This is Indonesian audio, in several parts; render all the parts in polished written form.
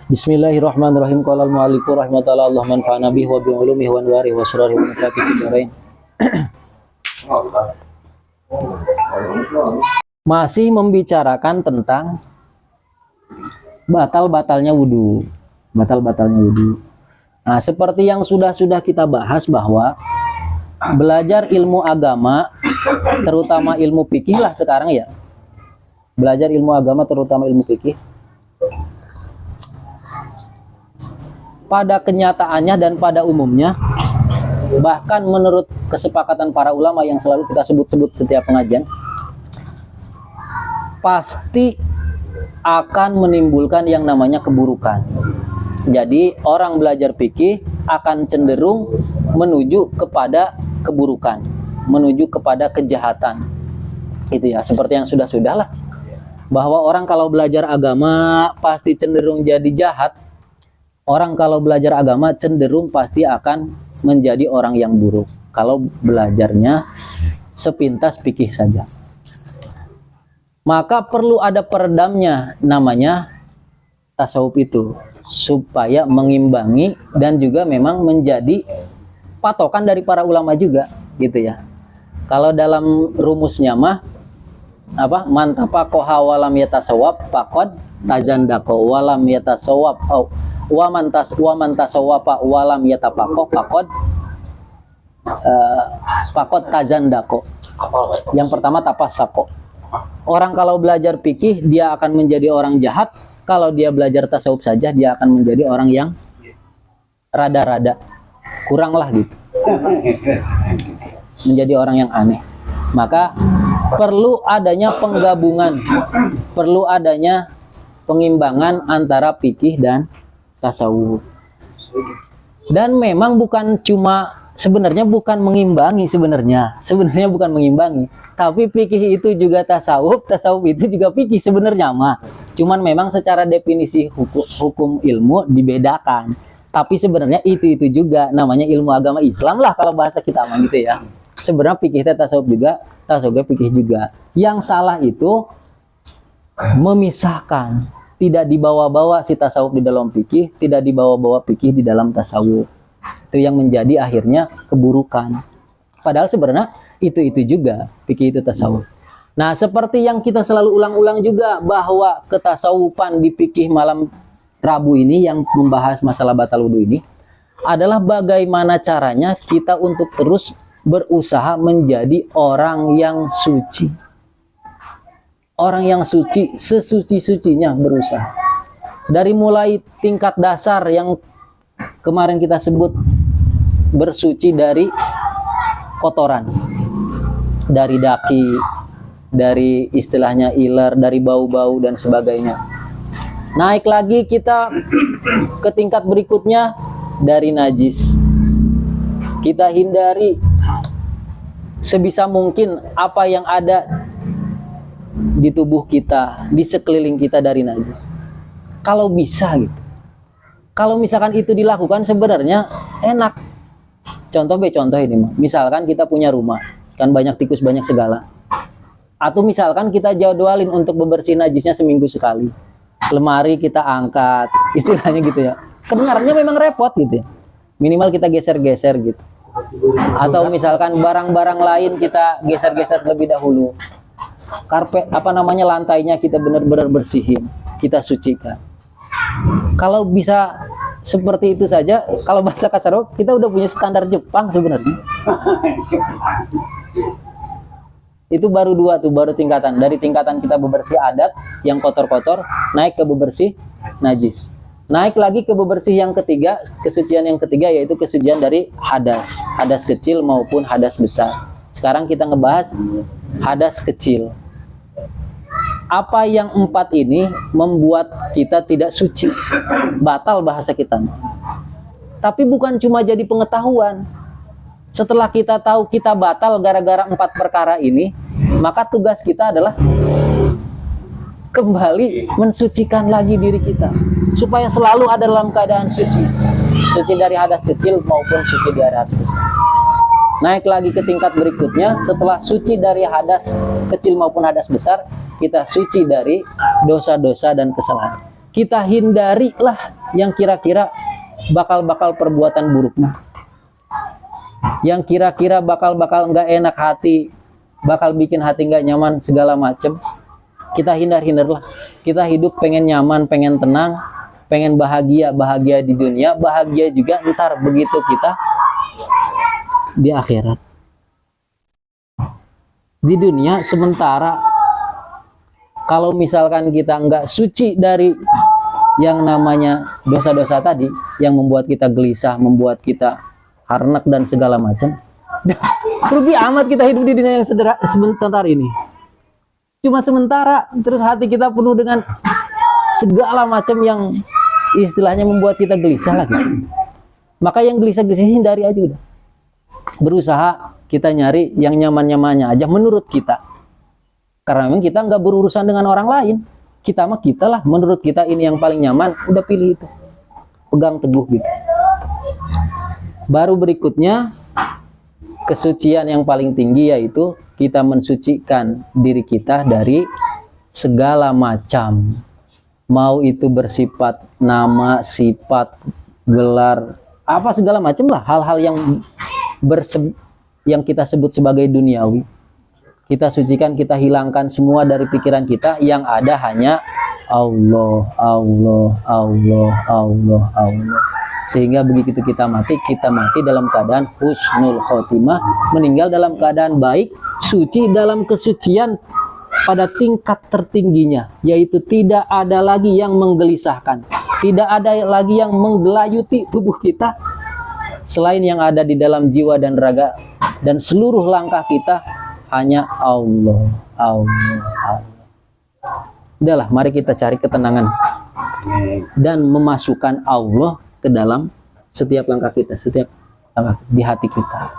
Bismillahirrahmanirrahim. Qala al-mu'allifu rahimahullah Allah manfa'ana bihi wa bi ulumihi wa anwarihi wa surarihi wa nafatihi darain. Masih membicarakan tentang batal-batalnya wudu. Batal-batalnya wudu. Nah, seperti yang sudah kita bahas bahwa belajar ilmu agama, terutama ilmu fikih lah sekarang ya. Belajar ilmu agama terutama ilmu fikih. Pada kenyataannya dan pada umumnya, bahkan menurut kesepakatan para ulama yang selalu kita sebut-sebut setiap pengajian, pasti akan menimbulkan yang namanya keburukan. Jadi orang belajar fikih akan cenderung menuju kepada keburukan, menuju kepada kejahatan. Itu ya, seperti yang sudah lah. Bahwa orang kalau belajar agama pasti cenderung jadi jahat. Orang kalau belajar agama cenderung pasti akan menjadi orang yang buruk kalau belajarnya sepintas fikih saja. Maka perlu ada peredamnya, namanya tasawuf itu, supaya mengimbangi dan juga memang menjadi patokan dari para ulama juga, gitu ya. Kalau dalam rumusnya mah apa? Mantafaqaha walam yatasawwab faqad tajandaqo walam yatasawwab wa man tasawwafa walam yatafaqah faqad tajandaqo. Yang pertama tapassaqo. Orang kalau belajar fikih dia akan menjadi orang jahat, kalau dia belajar tasawuf saja dia akan menjadi orang yang rada-rada kurang lah gitu. Menjadi orang yang aneh. Maka perlu adanya penggabungan, perlu adanya pengimbangan antara fikih dan tasawuf. Dan memang bukan cuma, sebenarnya bukan mengimbangi, sebenarnya bukan mengimbangi, tapi fikih itu juga tasawuf, tasawuf itu juga fikih sebenarnya mah. Cuman memang secara definisi hukum ilmu dibedakan. Tapi sebenarnya itu juga namanya ilmu agama Islam lah kalau bahasa kita mah gitu ya. Sebenarnya fikih itu tasawuf juga, tasawuf fikih juga. Yang salah itu memisahkan. Tidak dibawa-bawa si tasawuf di dalam fikih, tidak dibawa-bawa fikih di dalam tasawuf. Itu yang menjadi akhirnya keburukan. Padahal sebenarnya itu juga fikih itu tasawuf. Nah, seperti yang kita selalu ulang-ulang juga bahwa ketasawufan di fikih malam Rabu ini yang membahas masalah batal wudu ini adalah bagaimana caranya kita untuk terus berusaha menjadi orang yang suci. Orang yang suci, sesuci-sucinya berusaha. Dari mulai tingkat dasar yang kemarin kita sebut bersuci dari kotoran, dari daki, dari istilahnya iler, dari bau-bau dan sebagainya. Naik lagi kita ke tingkat berikutnya dari najis. Kita hindari sebisa mungkin apa yang ada di tubuh kita, di sekeliling kita dari najis. Kalau bisa gitu. Kalau misalkan itu dilakukan sebenarnya enak. Contoh ini mah. Misalkan kita punya rumah, kan banyak tikus, banyak segala. Atau misalkan kita jadwalin untuk bebersih najisnya seminggu sekali. Lemari kita angkat, istilahnya gitu ya. Kedengarannya memang repot gitu ya. Minimal kita geser-geser gitu. Atau misalkan barang-barang lain kita geser-geser lebih dahulu. Karpet lantainya kita benar-benar bersihin, kita sucikan. Kalau bisa seperti itu saja, kalau bahasa kasar kita udah punya standar Jepang sebenarnya. Itu baru dua tuh, baru tingkatan. Dari tingkatan kita bebersih adat yang kotor-kotor, naik ke bebersih najis. Naik lagi ke bebersih yang ketiga, kesucian yang ketiga yaitu kesucian dari hadas kecil maupun hadas besar. Sekarang kita ngebahas hadas kecil. Apa yang empat ini membuat kita tidak suci, batal bahasa kita. Tapi bukan cuma jadi pengetahuan. Setelah kita tahu kita batal gara-gara empat perkara ini, maka tugas kita adalah kembali mensucikan lagi diri kita supaya selalu ada dalam keadaan suci dari hadas kecil maupun suci dari hadas besar. Naik lagi ke tingkat berikutnya, setelah suci dari hadas kecil maupun hadas besar, kita suci dari dosa-dosa dan kesalahan. kita hindarilah yang kira-kira bakal perbuatan buruknya, yang kira-kira bakal nggak enak hati, bakal bikin hati nggak nyaman segala macem. Kita hindarlah. Kita hidup pengen nyaman, pengen tenang, pengen bahagia di dunia, bahagia juga ntar begitu kita di akhirat. Di dunia sementara kalau misalkan kita nggak suci dari yang namanya dosa-dosa tadi yang membuat kita gelisah, membuat kita harnak dan segala macam, rugi amat kita hidup di dunia yang sebentar ini. Cuma sementara, terus hati kita penuh dengan segala macam yang istilahnya membuat kita gelisah lagi. Maka yang gelisah-gelisah hindari aja udah. Berusaha kita nyari yang nyaman-nyamannya aja menurut kita. Karena memang kita nggak berurusan dengan orang lain. Kita mah kita lah, menurut kita ini yang paling nyaman, udah pilih itu. Pegang teguh gitu. Baru berikutnya, kesucian yang paling tinggi yaitu kita mensucikan diri kita dari segala macam. Mau itu bersifat nama, sifat, gelar, apa segala macam lah. Hal-hal yang kita sebut sebagai duniawi. Kita sucikan, kita hilangkan semua dari pikiran kita, yang ada hanya Allah, Allah, Allah, Allah, Allah. Sehingga begitu kita mati dalam keadaan husnul khotimah, meninggal dalam keadaan baik, suci dalam kesucian pada tingkat tertingginya, yaitu tidak ada lagi yang menggelisahkan, tidak ada lagi yang menggelayuti tubuh kita selain yang ada di dalam jiwa dan raga, dan seluruh langkah kita hanya Allah, Allah, Allah. Udahlah, mari kita cari ketenangan dan memasukkan Allah ke dalam setiap langkah kita, setiap langkah di hati kita.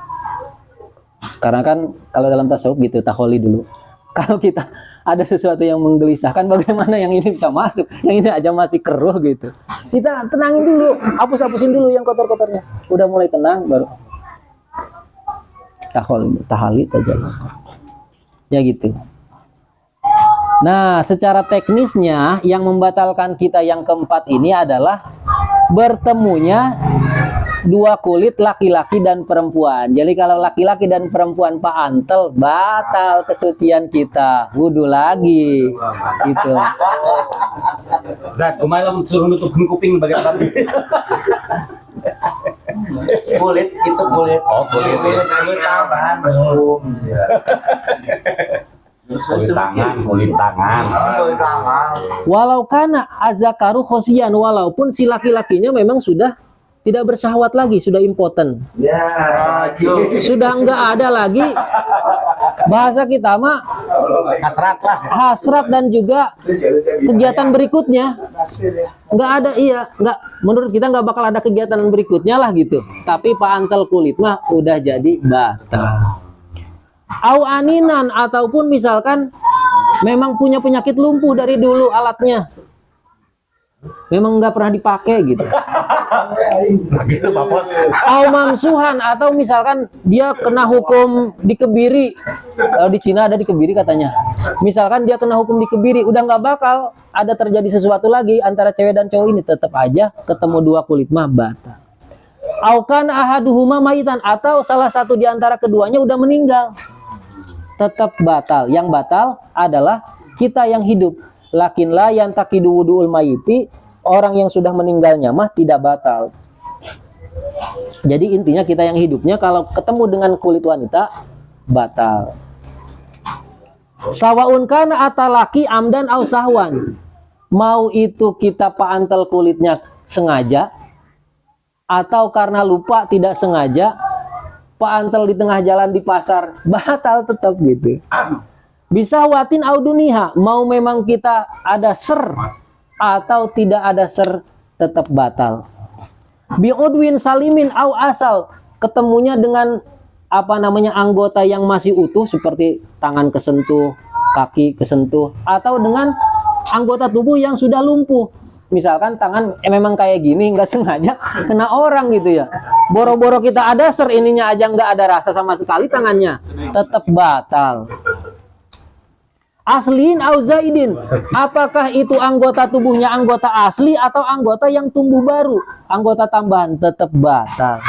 Karena kan kalau dalam tasawuf gitu, taholi dulu. Kalau kita ada sesuatu yang menggelisahkan, bagaimana yang ini bisa masuk, yang ini aja masih keruh gitu. Kita tenangin dulu, hapusin dulu yang kotor-kotornya. Udah mulai tenang, baru taholi aja. Ya gitu. Nah, secara teknisnya yang membatalkan kita yang keempat ini adalah bertemunya dua kulit laki-laki dan perempuan. Jadi kalau laki-laki dan perempuan paantel, batal kesucian kita, wudu lagi gitu. Zat, kemarin suruh nutupin kuping bagian tadi. Kulit itu kulit. Oh, kulit. Kulit tambahan mesum. Kulit tangan, kulit tangan. Kulit tangan. Walau kana azakaru khosian, walaupun si laki-lakinya memang sudah tidak bersyahwat lagi, sudah impoten. Ya, Sudah enggak ada lagi, bahasa kita mah Hasrat lah. hasrat dan juga kegiatan berikutnya. Enggak ada, iya, enggak, menurut kita enggak bakal ada kegiatan berikutnya lah gitu. Tapi paantel kulit mah udah jadi batal. Au aninan, ataupun misalkan memang punya penyakit lumpuh dari dulu alatnya, memang nggak pernah dipakai gitu. Gitu Pak Bos. Au mamsuhan, atau misalkan dia kena hukum dikebiri. Kalau di Cina ada dikebiri katanya. Misalkan dia kena hukum dikebiri, udah nggak bakal ada terjadi sesuatu lagi antara cewek dan cowok ini, tetap aja ketemu dua kulit mah batal. Aukan ahaduhuma maitan, atau salah satu di antara keduanya udah meninggal, tetap batal. Yang batal adalah kita yang hidup. Lakin la yang takidu wudu'ul mayiti, orang yang sudah meninggalnya mah tidak batal. Jadi intinya kita yang hidupnya kalau ketemu dengan kulit wanita batal. Sawaun kana atalaki amdan au sahwan, mau itu kita paantel kulitnya sengaja atau karena lupa tidak sengaja, paantel di tengah jalan di pasar, batal tetap gitu. Bisa watin auduniha, mau memang kita ada ser atau tidak ada ser, tetap batal. Bi'udwin salimin au asal, ketemunya dengan apa namanya anggota yang masih utuh seperti tangan kesentuh, kaki kesentuh, atau dengan anggota tubuh yang sudah lumpuh. Misalkan tangan memang kayak gini, nggak sengaja kena orang gitu ya. Boro-boro kita ada ser, ininya aja nggak ada rasa sama sekali tangannya, tetap batal. Aslin au zaidin. Apakah itu anggota tubuhnya anggota asli atau anggota yang tumbuh baru? Anggota tambahan tetap batal.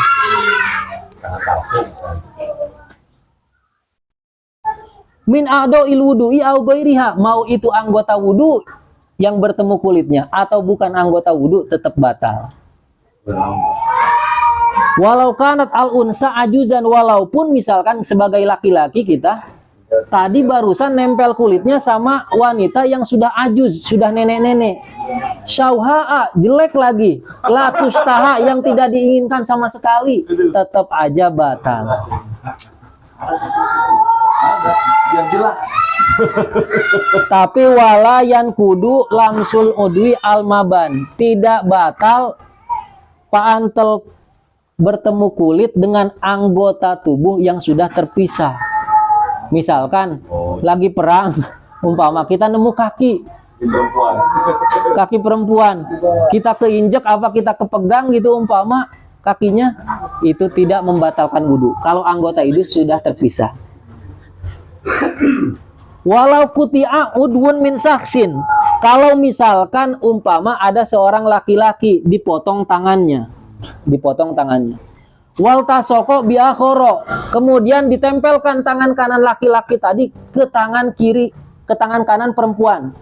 Min a'do il wudu'i au ghairiha. Mau itu anggota wudu yang bertemu kulitnya atau bukan anggota wudu tetap batal. Walau kanat al unsa ajuzan, walaupun misalkan sebagai laki-laki kita tadi barusan nempel kulitnya sama wanita yang sudah ajuz, sudah nenek-nenek. Syauha'a, jelek lagi. Latustaha, yang tidak diinginkan sama sekali, tetap aja batal. Yang jelas. Tapi walayan kudu lamsul udwi almaban, tidak batal paantel bertemu kulit dengan anggota tubuh yang sudah terpisah. Misalkan lagi perang, umpama kita nemu kaki perempuan, kita keinjek apa kita kepegang gitu umpama kakinya, itu tidak membatalkan wudhu kalau anggota itu sudah terpisah. Walau kuti'a udwun min saksin, kalau misalkan umpama ada seorang laki-laki dipotong tangannya, wal tasoko biakhoro, kemudian ditempelkan tangan kanan laki-laki tadi ke tangan kiri, ke tangan kanan perempuan.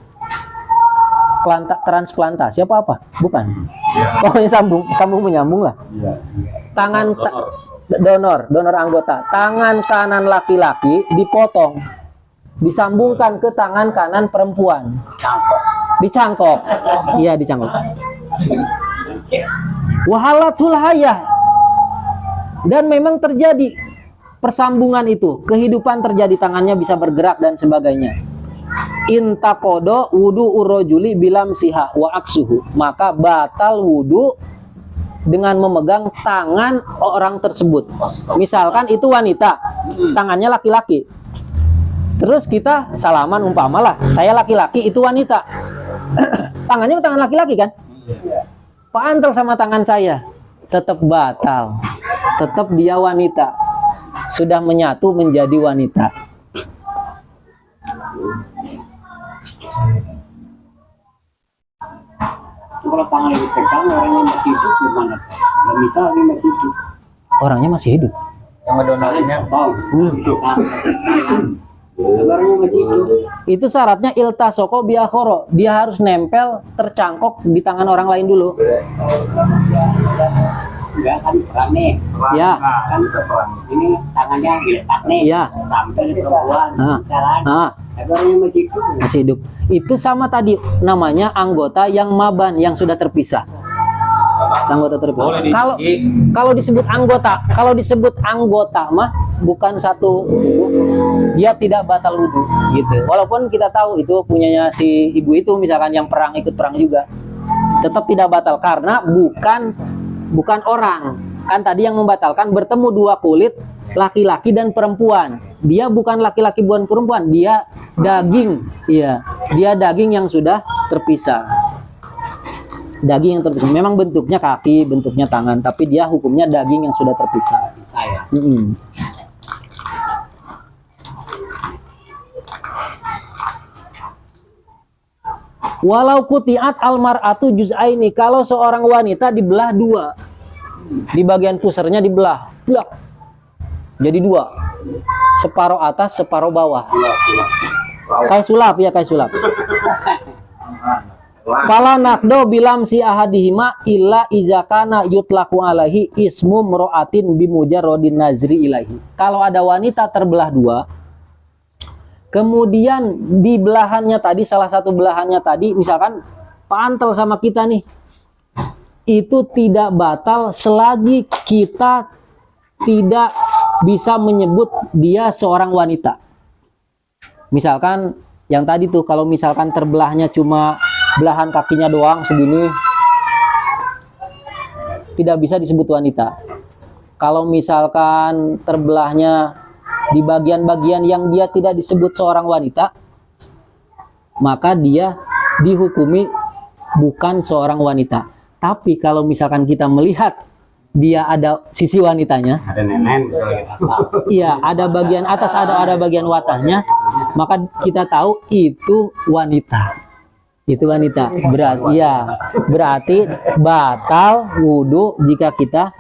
Transplantasi apa? Bukan. Pokoknya sambung menyambung lah. Tangan donor anggota. Tangan kanan laki-laki dipotong, disambungkan ke tangan kanan perempuan. Dicangkok. Iya, dicangkok. Wahalatul hayah, dan memang terjadi persambungan itu, kehidupan terjadi, tangannya bisa bergerak dan sebagainya. Intakodo wudu urojuli bilam siha wa aksuhu, maka batal wudu dengan memegang tangan orang tersebut. Misalkan itu wanita, tangannya laki-laki, terus kita salaman umpamalah, saya laki-laki itu wanita, tangannya tangan laki-laki kan, pantel sama tangan saya, tetap batal. Tetap dia wanita, sudah menyatu menjadi wanita. Kalau tangan dipegang orangnya masih hidup gimana? Nggak bisa, dia masih hidup. Orangnya masih hidup. Yang ngedonorinnya. Orangnya masih hidup. Itu syaratnya iltasoko biakhoro, dia harus nempel, tercangkok di tangan orang lain dulu. Enggak kan perang nih. Ya. Kan ini tangannya diletak nih. Ya. Sampai di perempuan. Misalnya. Tapi orangnya masih hidup. Masih hidup. Itu sama tadi, namanya anggota yang maban, yang sudah terpisah. Anggota terpisah. Kalau disebut anggota mah bukan satu, dia tidak batal wudhu gitu. Walaupun kita tahu itu punyanya si ibu itu, misalkan yang perang, ikut perang juga, tetap tidak batal karena bukan orang. Kan tadi yang membatalkan bertemu dua kulit, laki-laki dan perempuan. Dia bukan laki-laki bukan perempuan, dia daging. Iya, dia daging yang sudah terpisah. Daging yang terpisah. Memang bentuknya kaki, bentuknya tangan, tapi dia hukumnya daging yang sudah terpisah. Saya. Walau kutiat almar'atu juz'aini, kalau seorang wanita dibelah dua, di bagian pusernya dibelah, blak, jadi dua, separuh atas, separuh bawah, kayak sulap ya, kayak sulap. Fala nakdo bilam si ahadihima illa izakana yutlaku alaihi ismu mro'atin bimujarrodin nazri ilahi. Kalau ada wanita terbelah dua, kemudian di belahannya tadi, salah satu belahannya tadi, misalkan pantel sama kita nih, itu tidak batal selagi kita tidak bisa menyebut dia seorang wanita. Misalkan yang tadi tuh, kalau misalkan terbelahnya cuma belahan kakinya doang segini, tidak bisa disebut wanita. Kalau misalkan terbelahnya di bagian-bagian yang dia tidak disebut seorang wanita, maka dia dihukumi bukan seorang wanita. Tapi kalau misalkan kita melihat dia ada sisi wanitanya, Ada nenek misalnya kita. iya, ada bagian atas, ada bagian watahnya, maka kita tahu itu wanita. Itu wanita. Berarti batal wudhu jika kita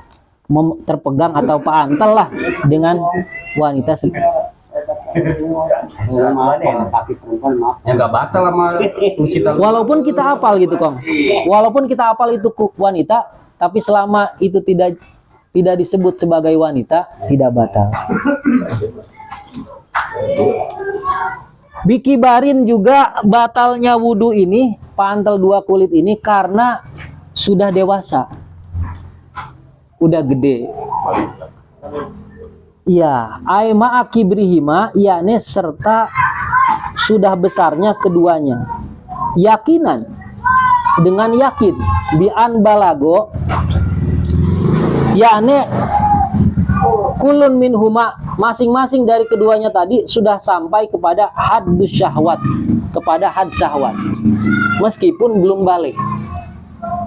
terpegang atau pantel lah dengan wanita. Tapi perempuan maaf. Ya nggak batal sama kita. Walaupun kita hafal gitu, Kong. Walaupun kita hafal itu wanita, tapi selama itu tidak disebut sebagai wanita, tidak batal. Bikibarin juga batalnya wudhu ini, pantel 2 kulit ini karena sudah dewasa. Udah gede. Iya, aima akibrihima, yakni serta sudah besarnya keduanya. Yakinan, dengan yakin, bi'an balago, yakni kulun minhuma, masing-masing dari keduanya tadi sudah sampai kepada haddus syahwat, kepada had syahwat, meskipun belum balik.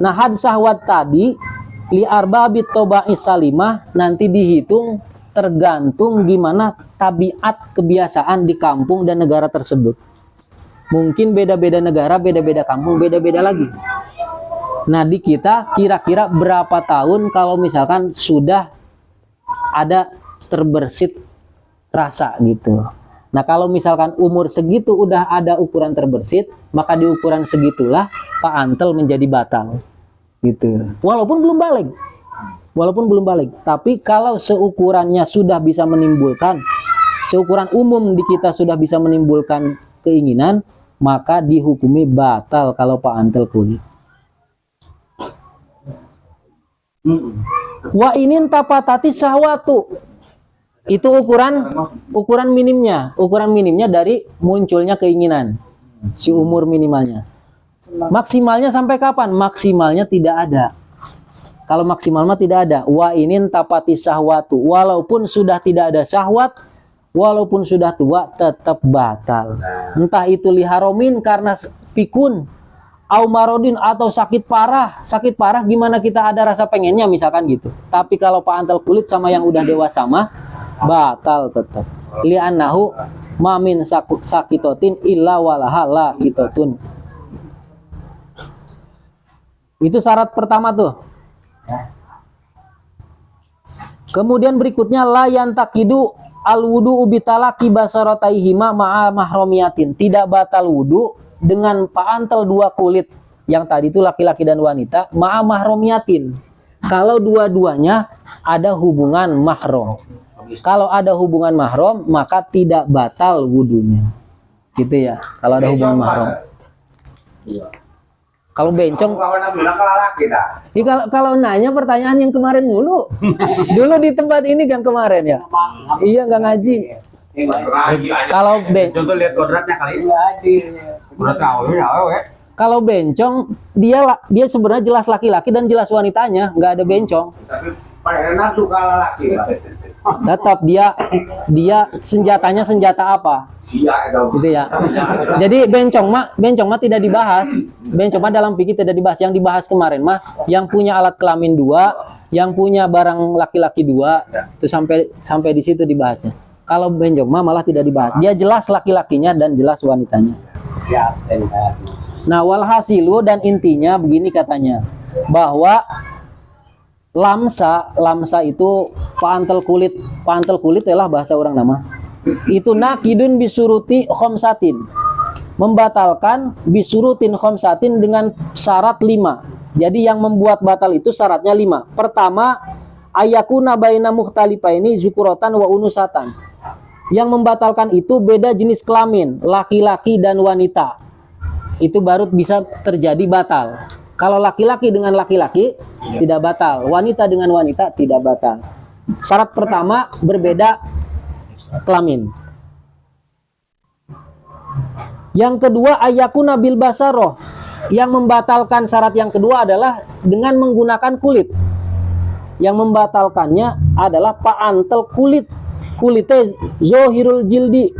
Nah, had syahwat tadi li arbabit toba'is salimah nanti dihitung tergantung gimana tabiat kebiasaan di kampung dan negara tersebut. Mungkin beda-beda negara, beda-beda kampung, beda-beda lagi. Nah, di kita kira-kira berapa tahun kalau misalkan sudah ada terbersit rasa gitu. Nah, kalau misalkan umur segitu udah ada ukuran terbersit, maka di ukuran segitulah pantel menjadi batal gitu. Walaupun belum balik. Tapi kalau seukurannya sudah bisa menimbulkan, seukuran umum di kita sudah bisa menimbulkan keinginan, maka dihukumi batal kalau pantel kulit. Wa inin tapatati syahwatu. Itu ukuran minimnya dari munculnya keinginan. Si umur minimalnya. Maksimalnya sampai kapan? Maksimalnya tidak ada. Kalau maksimal mah tidak ada. Wa inin tapati syahwatu. Walaupun sudah tidak ada syahwat, walaupun sudah tua, tetap batal. Entah itu liharomin karena pikun, au marodin atau sakit parah. Sakit parah gimana kita ada rasa pengennya misalkan gitu. Tapi kalau pantel kulit sama yang udah dewasa mah batal tetap. Li'annahu mamin sakitotin illa walahala kitotun. Itu syarat pertama tuh. Kemudian berikutnya layan takidu al wudu ubitalaki basarataihima ma'a mahromiyatin. Tidak batal wudu dengan pantel 2 kulit yang tadi itu laki-laki dan wanita ma'a mahromiyatin. Kalau dua-duanya ada hubungan mahram. Kalau ada hubungan mahram maka tidak batal wudunya. Gitu ya. Kalau ada hubungan mahram. Kalau bencong, kalau nanya pertanyaan yang kemarin mulu, dulu di tempat ini kan kemarin ya, iya nggak ngaji. Kalau bencong, Contoh lihat kodratnya kali ini. Kodrat kau ya. Kalau bencong dia sebenarnya jelas laki-laki dan jelas wanitanya, nggak ada bencong. Tapi enak suka laki. Tetap dia senjatanya senjata apa? Sia itu. Gitu ya. Jadi bencong mah tidak dibahas. Bencong mah dalam fikih tidak dibahas. Yang dibahas kemarin mah yang punya alat kelamin 2, yang punya barang laki-laki 2, itu sampai di situ dibahasnya. Kalau bencong mah malah tidak dibahas. Dia jelas laki-lakinya dan jelas wanitanya. Nah, walhasilu dan intinya begini katanya, bahwa lamsa itu pantel kulit adalah bahasa orang nama. Itu nakidun bisuruti khomsatin, membatalkan bisurutin khomsatin dengan syarat 5. Jadi yang membuat batal itu syaratnya 5. Pertama, ayakuna baina mukhtalifaini zukuratan wa unusatan. Yang membatalkan itu beda jenis kelamin, laki-laki dan wanita. Itu baru bisa terjadi batal. Kalau laki-laki dengan laki-laki tidak batal, wanita dengan wanita tidak batal. Syarat pertama berbeda kelamin. Yang kedua ayakuna bil basaroh. Yang membatalkan syarat yang kedua adalah dengan menggunakan kulit. Yang membatalkannya adalah pantel kulit. Kulitnya zohirul jildi.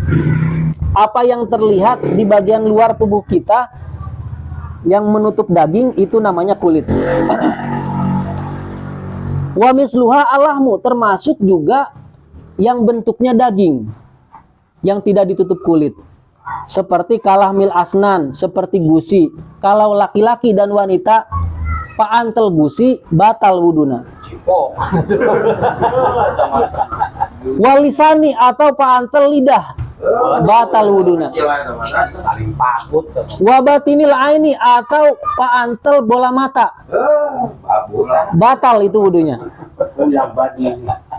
Apa yang terlihat di bagian luar tubuh kita yang menutup daging itu namanya kulit. Wa misluha alahmu, termasuk juga yang bentuknya daging, yang tidak ditutup kulit. Seperti kalahmil asnan, seperti gusi. Kalau laki-laki dan wanita paantel gusi, batal wuduna. Walisani atau paantel lidah, batal wuduna. Saling pakut. Wabatinil aini atau paantel bola mata, batal itu wudunya.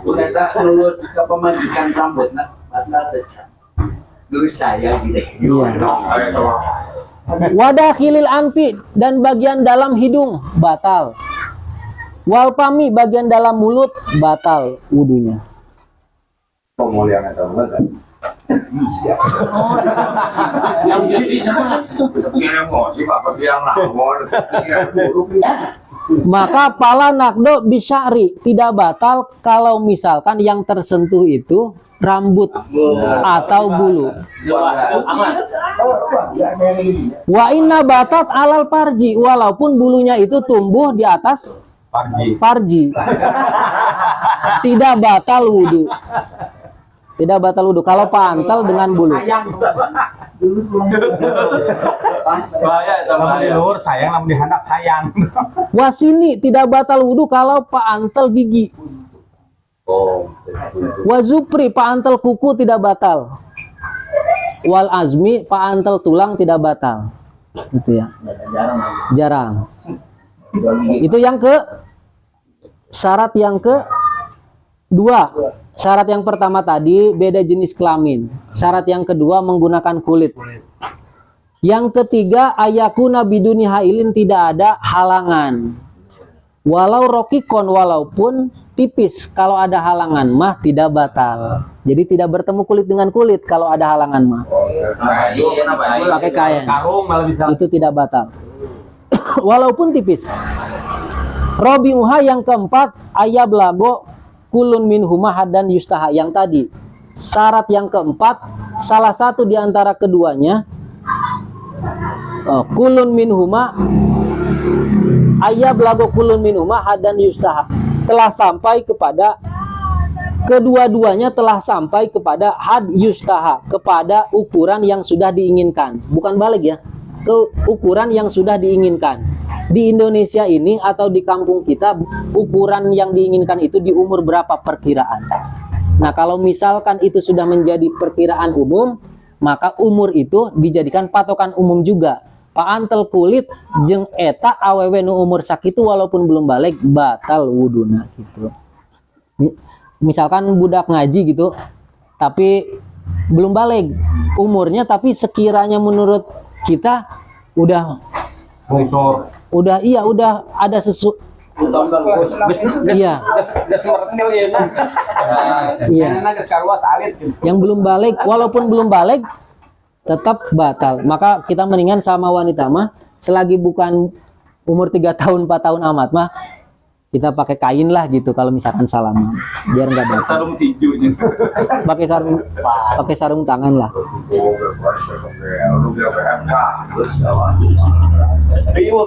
Udah tak lulus ke pemajikan rambut nak dulu saya gitu. Wadakhilil anfi, dan bagian dalam hidung, batal. Walpami, bagian dalam mulut, batal wudunya. Pemulihan itu enggak. Yang jadi Kira emosi Pak biang lamun. Kira buruk. Maka pala nakdo bisyari, tidak batal kalau misalkan yang tersentuh itu rambut atau bulu. Wa inna batat alal parji, walaupun bulunya itu tumbuh di atas parji, tidak batal wudu. Tidak batal wudu kalau pantal dengan bulu. Bahaya itu lamun di luhur sayang, lamun di handap hayang. Wasini, tidak batal wudu kalau pantal gigi. Wazupri, paantel kuku tidak batal. Wal azmi, paantel tulang tidak batal. Itu ya. Jarang. Itu yang ke syarat yang ke dua. Syarat yang pertama tadi beda jenis kelamin. Syarat yang kedua menggunakan kulit. Yang ketiga ayakuna biduni hailin, tidak ada halangan. Walau rokikon, walaupun tipis, kalau ada halangan mah tidak batal. Jadi tidak bertemu kulit dengan kulit kalau ada halangan mah. Pakai kain. Karung malah bisa. Itu tidak batal. Walaupun tipis. Robiuha yang keempat ayab lago kulun min humah dan yustaha, yang tadi. Syarat yang keempat, salah satu di antara keduanya kulun min huma ayab lago kulun min huma dan yustaha, telah sampai kepada kedua-duanya, telah sampai kepada had yustaha, kepada ukuran yang sudah diinginkan, bukan balik ya, ke ukuran yang sudah diinginkan. Di Indonesia ini atau di kampung kita, ukuran yang diinginkan itu di umur berapa perkiraan. Nah, kalau misalkan itu sudah menjadi perkiraan umum, maka umur itu dijadikan patokan umum juga. Paantel kulit jeung eta awewe nu umur sakitu walaupun belum balik, batal wuduna gitu. Misalkan budak ngaji gitu, tapi belum balik umurnya, tapi sekiranya menurut kita udah Bongsor. udah ada sesuatu. Iya. Iya. Yang belum balik, walaupun belum balik tetap batal. Maka kita mendingan sama wanita mah, selagi bukan umur 3 tahun 4 tahun amat mah, kita pakai kain lah gitu kalau misalkan salaman, biar nggak batal. Sarung tinju gitu. Pakai sarung tangan lah.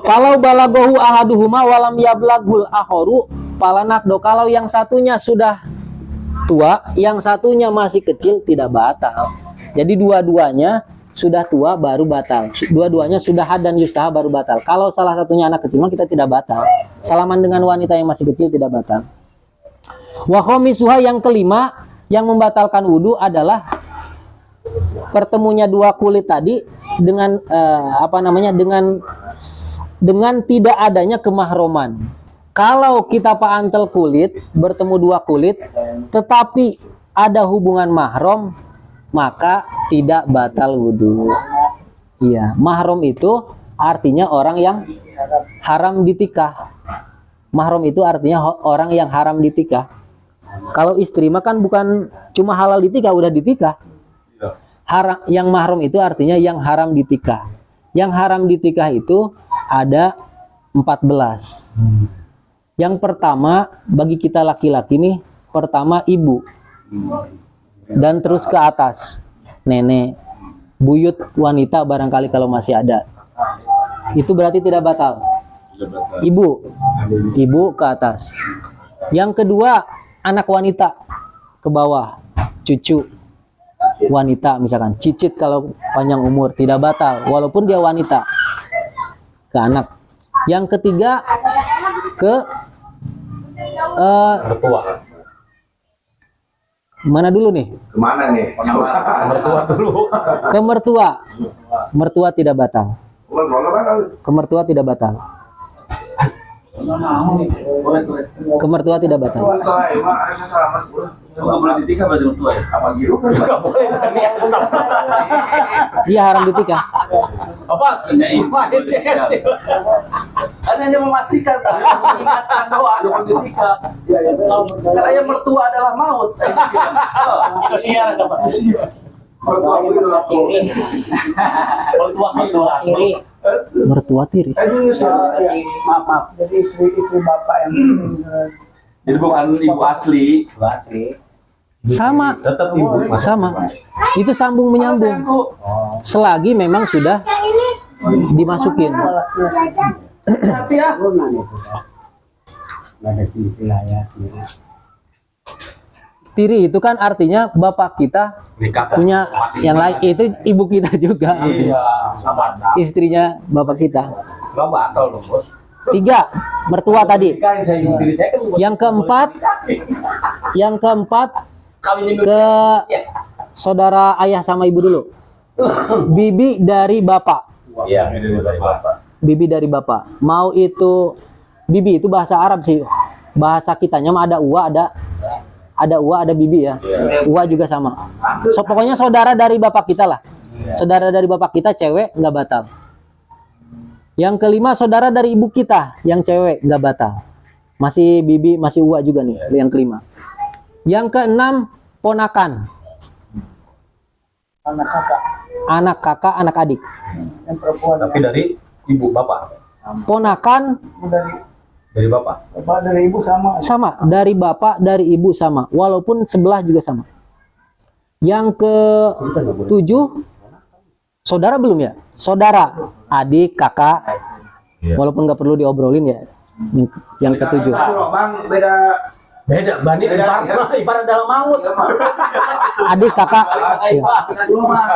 Kalau balagohu ahaduhuma walam yablagul akhoru palanakdo, kalau yang satunya sudah tua, yang satunya masih kecil, tidak batal. Jadi dua-duanya sudah tua baru batal. Dua-duanya sudah had dan yustaha baru batal. Kalau salah satunya anak kecil mah kita tidak batal. Salaman dengan wanita yang masih kecil tidak batal. Wa khamisuha, yang kelima yang membatalkan wudu adalah pertemunya dua kulit tadi dengan dengan tidak adanya kemahroman. Kalau kita paantel kulit, bertemu dua kulit, tetapi ada hubungan mahrom, maka tidak batal wudhu. Iya, mahrom itu artinya orang yang haram ditikah. Mahrom itu artinya orang yang haram ditikah. Kalau istri mah kan bukan cuma halal ditikah, udah ditikah. Haram, yang mahrom itu artinya yang haram ditikah. Yang haram ditikah itu ada 14. Yang pertama bagi kita laki-laki nih, pertama ibu. Dan terus ke atas nenek, buyut wanita barangkali kalau masih ada, itu berarti tidak batal. Ibu ke atas. Yang kedua, anak wanita ke bawah, cucu wanita misalkan, cicit kalau panjang umur tidak batal walaupun dia wanita, ke anak. Yang ketiga ke Mertua. mana dulu nih? Kemana nih? Mertua dulu. Ke mertua. Mertua tidak batal. Bukan gua nggak bakal. Ke mertua tidak batal. Ke mertua tidak batal. Itu emang ada selamat gua. Enggak boleh ditikah berarti mertua ya? Apa gitu kan? Enggak boleh. Iya, haram ditikah. Apa? Kan hanya memastikan, mengingatkan doa bukan ditikah. Karena yang mertua adalah maut. Siar apa? Mertua aku itu laku. Mertua itu Iri, Mertua tiri. maaf. Jadi istri bapak yang Jadi bukan ibu asli. asli. Sama, Tetap ibu. sama. Itu sambung menyambung. Selagi memang sudah dimasukin. Hati ya. Turunan itu kan. Nggak ada silsilah ya. Tiri itu kan artinya bapak kita Nikah punya yang lain, itu ibu kita juga. Iya, sama. Istrinya bapak kita. Enggak batal loh, Bos. 3, mertua tadi. Nikahin saya ibu tiri saya kan. Yang keempat Kawin ke saudara ayah sama ibu dulu. Bibi dari bapak. Iya, ini dari bapak. Bibi dari bapak. Mau itu bibi itu bahasa Arab sih. Bahasa kitanya mah ada uwa, ada bibi ya. Uwa juga sama. So, pokoknya saudara dari bapak kita lah. Saudara dari bapak kita cewek nggak batal. Yang kelima, saudara dari ibu kita yang cewek nggak batal. Masih bibi, masih uwa juga nih. Yang kelima. Yang keenam, ponakan. Anak kakak Anak kakak, anak adik. yang perempuan. Tapi dari ibu bapak. Ponakan Dari bapak. Bapak dari ibu sama. sama, dari bapak, dari ibu sama, walaupun sebelah juga sama. Yang ke-7, saudara belum ya? Saudara, adik, kakak, Iya. walaupun nggak perlu diobrolin ya. Yang ke-7, Kalau Bang beda. Beda, Bani Beda, ibarat dalam maut. Iya, Bang. adik, kakak, ya. Kita dulu Bang.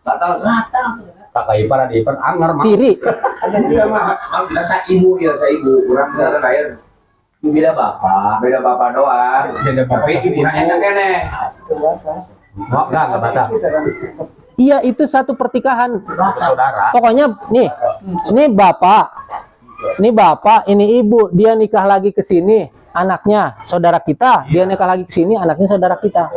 Batal. Kakak ipar, adik ipar, angar mah. Tiri, Ada dia mah. Bang kita saya ibu ya, saya ibu. Kurang kita lahir. Beda bapak. Beda bapak doang. Beda bapak. Tapi ibu enak kene. Enggak batal. iya itu satu pertikahan. Saudara. Pokoknya nih, ini bapak, ini ibu, dia nikah lagi ke sini, anaknya saudara kita, dia nikah lagi ke sini, anaknya saudara kita.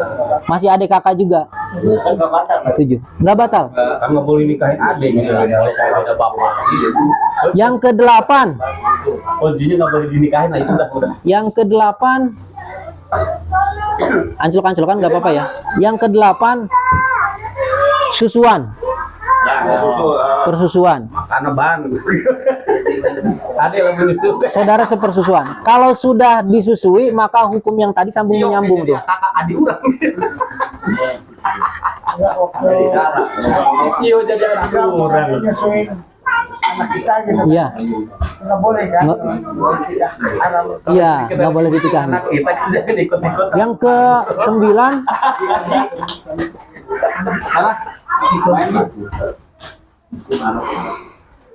Masih adik kakak juga. Enggak batal. 7, nggak batal. Kan nggak boleh nikahin adik, nggak boleh kalau beda bapak. Yang ke-8, Kuncinya nggak boleh dinikahin, nah itu udah. yang ke-8, anclok-anclokan nggak apa-apa ya. Yang ke-8, susuan, Ya, susu. persusuan. Karena ban. Adik lebih itu. Saudara sepersusuan. Kalau sudah disusui, maka hukum yang tadi sambung menyambung tuh. Kakak adik urang. Jadi Cio jadi adik urang. nyesuin anak kita gitu. Iya, Nggak boleh kan? Nggak. Haram. iya, nggak boleh ditikah. Anak kita jadi ikut-ikut. Yang ke-9,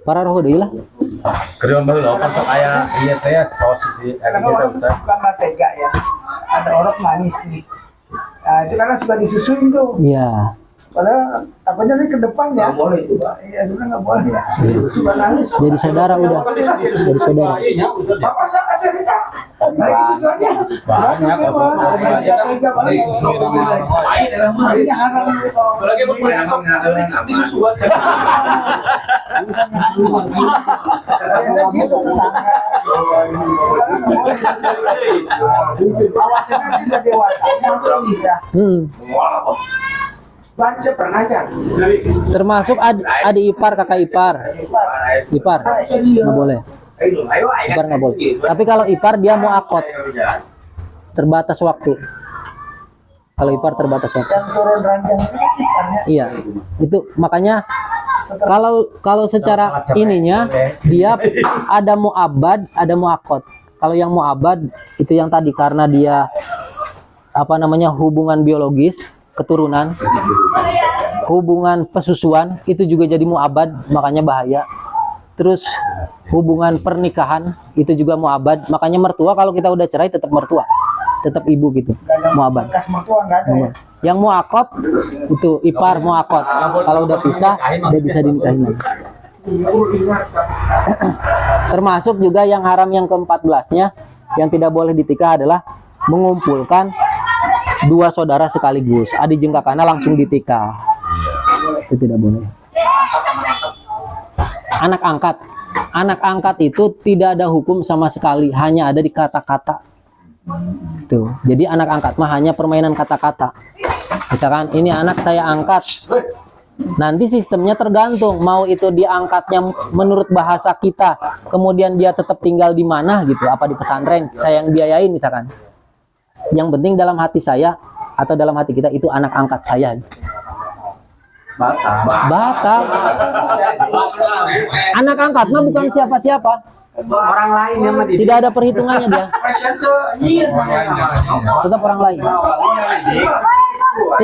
para roh deui lah. Kerion baru loh, kan kayak iya teh posisi Karena kita orang sudah. bukan tega ya. Ada orang manis nih. Nah, itu karena sudah disusuin tuh. Iya. Padahal apanya nih ke depan ya. Nggak boleh itu, Pak. Iya, sebenarnya nggak boleh ya. Sudah nangis. Jadi saudara udah. Jadi saudara. Iya, Ustaz. Bapak sama cerita. Lagi susuannya. Banyak, Lagi susuin ini haram gitu. Lagi berprinsip curi di susuan. Biasanya gitu tetangga. Khawatirnya nanti udah dewasanya udah nikah. Wah, Baca pernah kan? Termasuk adik ipar, kakak ipar. Ipar nggak boleh. Ayo, Ipar nggak boleh. Tapi kalau ipar dia mau akot, terbatas waktu. Kalau ipar terbatas waktu. Yang turun ranjang itu iparnya. Iya. Itu makanya kalau secara ininya dia ada mu'abad, ada mu'akot. Kalau yang mu'abad itu yang tadi karena dia apa namanya hubungan biologis, keturunan, hubungan pesusuan itu juga jadi mu'abad, makanya bahaya. Terus hubungan pernikahan itu juga mu'abad, makanya mertua kalau kita udah cerai tetap mertua, tetap ibu gitu, mu'abad. Bekas mertua nggak ada ya. Yang mu'akot itu ipar mu'akot, kalau udah pisah udah bisa dinikahin lagi. Termasuk juga yang haram yang ke-14-nya yang tidak boleh ditikah adalah mengumpulkan dua saudara sekaligus, adik jengkakana langsung ditikah, itu tidak boleh. Anak angkat itu tidak ada hukum sama sekali, hanya ada di kata-kata. Tuh, jadi anak angkat mah hanya permainan kata-kata. Misalkan ini anak saya angkat, nanti sistemnya tergantung mau itu diangkatnya menurut bahasa kita, kemudian dia tetap tinggal di mana gitu, apa di pesantren, saya yang biayain misalkan. Yang penting dalam hati saya atau dalam hati kita itu anak angkat saya. Batal. Anak angkat mah bukan siapa-siapa. Orang lain yang mah Tidak ada perhitungannya dia. Tetap orang lain.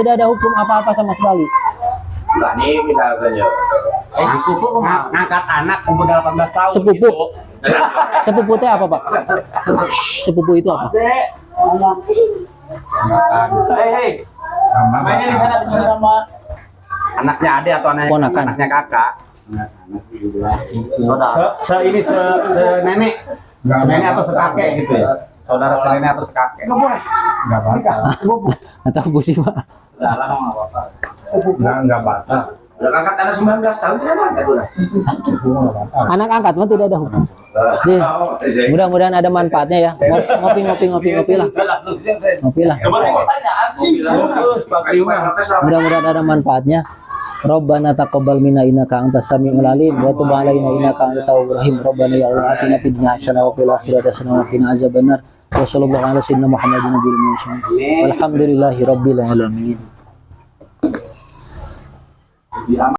Tidak ada hukum apa-apa sama sekali. Nah, ini misalnya. sepupu ngangkat anak umur 18 tahun. Sepupu. Sepupu teh apa, Pak? Sepupu itu apa? Hei, mainnya di sana bersama Anaknya ade atau Ponakan. anaknya kakak. Ini se nenek. Nenek atau sekakek gitu ya. Saudara senenek atau sekakek. Nggak boleh. Nggak batal. Atau Bu sih, Pak? Nggak batal. Udah angkat anak 19 tahun kan ada tuh. Anak angkat mah tidak ada hukum. Nih, mudah-mudahan ada manfaatnya ya. Ngopi lah. Ngopi lah. Mudah-mudahan ada manfaatnya. Rabbana taqabbal minna innaka antas samiul alim wa tub alaina innaka antat tawwabur rahim. Rabbana ya Allah atina fid dunya hasanah wa fil akhirati hasanah wa qina azabannar. Wa sallallahu ala sayyidina Muhammadin nabiyil mursal. Walhamdulillahi rabbil alamin.